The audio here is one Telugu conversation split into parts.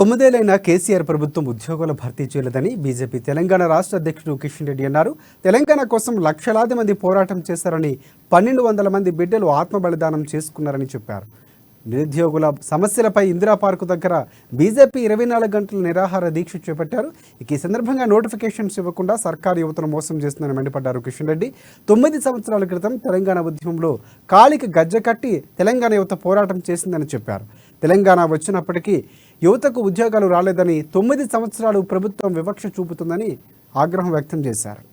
9 కేసీఆర్ ప్రభుత్వం ఉద్యోగుల భర్తీ చేయలేదని బీజేపీ తెలంగాణ రాష్ట్ర అధ్యక్షుడు కిషన్ రెడ్డి అన్నారు. తెలంగాణ కోసం లక్షలాది మంది పోరాటం చేశారని 1200 మంది బిడ్డలు ఆత్మబలిదానం చేసుకున్నారని చెప్పారు. నిరుద్యోగుల సమస్యలపై ఇందిరా పార్కు దగ్గర బీజేపీ 24 గంటల నిరాహార దీక్ష చేపట్టారు. ఈ సందర్భంగా నోటిఫికేషన్స్ ఇవ్వకుండా సర్కారు యువతను మోసం చేస్తుందని మండిపడ్డారు కిషన్ రెడ్డి. 9 సంవత్సరాల క్రితం తెలంగాణ ఉద్యమంలో కాలికి గజ్జ కట్టి తెలంగాణ యువత పోరాటం చేసిందని చెప్పారు. తెలంగాణ వచ్చినప్పటికీ యువతకు ఉద్యోగాలు రాలేదని 9 సంవత్సరాలు ప్రభుత్వం వివక్ష చూపుతుందని ఆగ్రహం వ్యక్తం చేశారు.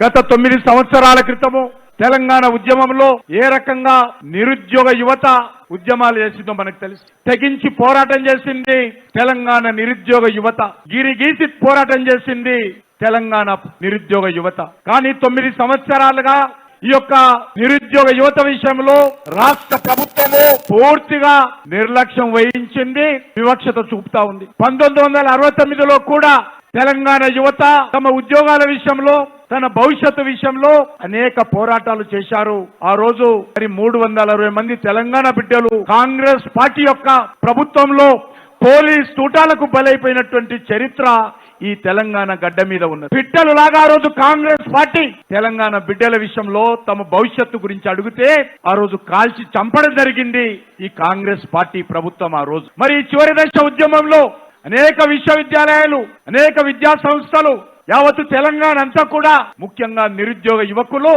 గత 9 సంవత్సరాల క్రితము తెలంగాణ ఉద్యమంలో ఏ రకంగా నిరుద్యోగ యువత ఉద్యమాలు చేసిందో మనకు తెలుసు. తెగించి పోరాటం చేసింది తెలంగాణ నిరుద్యోగ యువత, గిరిగీసి పోరాటం చేసింది తెలంగాణ నిరుద్యోగ యువత. కానీ 9 సంవత్సరాలుగా ఈ యొక్క నిరుద్యోగ యువత విషయంలో రాష్ట్ర ప్రభుత్వము పూర్తిగా నిర్లక్ష్యం వహించింది, వివక్షత చూపుతా ఉంది. 1969లో కూడా తెలంగాణ యువత తమ ఉద్యోగాల విషయంలో, తన భవిష్యత్తు విషయంలో అనేక పోరాటాలు చేశారు. ఆ రోజు 360 మంది తెలంగాణ బిడ్డలు కాంగ్రెస్ పార్టీ యొక్క ప్రభుత్వంలో పోలీస్ తూటాలకు బలైపోయినటువంటి చరిత్ర ఈ తెలంగాణ గడ్డ మీద ఉన్నది. బిడ్డలు లాగా ఆ రోజు కాంగ్రెస్ పార్టీ తెలంగాణ బిడ్డల విషయంలో తమ భవిష్యత్తు గురించి అడిగితే ఆ రోజు కాల్చి చంపడం జరిగింది ఈ కాంగ్రెస్ పార్టీ ప్రభుత్వం. ఆ రోజు మరి చివరి దశ ఉద్యమంలో అనేక విశ్వవిద్యాలయాలు, అనేక విద్యా సంస్థలు, యావత్తు తెలంగాణ అంతా కూడా ముఖ్యంగా నిరుద్యోగ యువకులు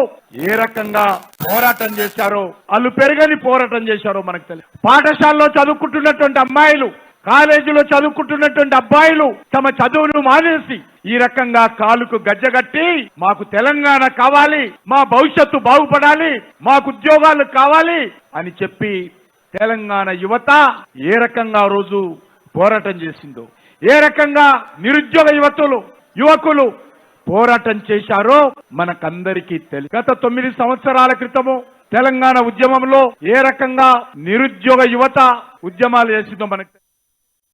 ఏ రకంగా పోరాటం చేశారో, వాళ్ళు పెరగని పోరాటం చేశారో మనకు తెలుసు. పాఠశాలలో చదువుకుంటున్నటువంటి అమ్మాయిలు, కాలేజీలో చదువుకుంటున్నటువంటి అబ్బాయిలు తమ చదువును మానేసి ఈ రకంగా కాలుకు గజ్జగట్టి మాకు తెలంగాణ కావాలి, మా భవిష్యత్తు బాగుపడాలి, మాకు ఉద్యోగాలు కావాలి అని చెప్పి తెలంగాణ యువత ఏ రకంగా ఆ రోజు పోరాటం చేసిందో, ఏ రకంగా నిరుద్యోగ యువకులు పోరాటం చేశారో మనకందరికీ తెలుసు. గత 9 సంవత్సరాల క్రితము తెలంగాణ ఉద్యమంలో ఏ రకంగా నిరుద్యోగ యువత ఉద్యమాలు చేసిందో మనకు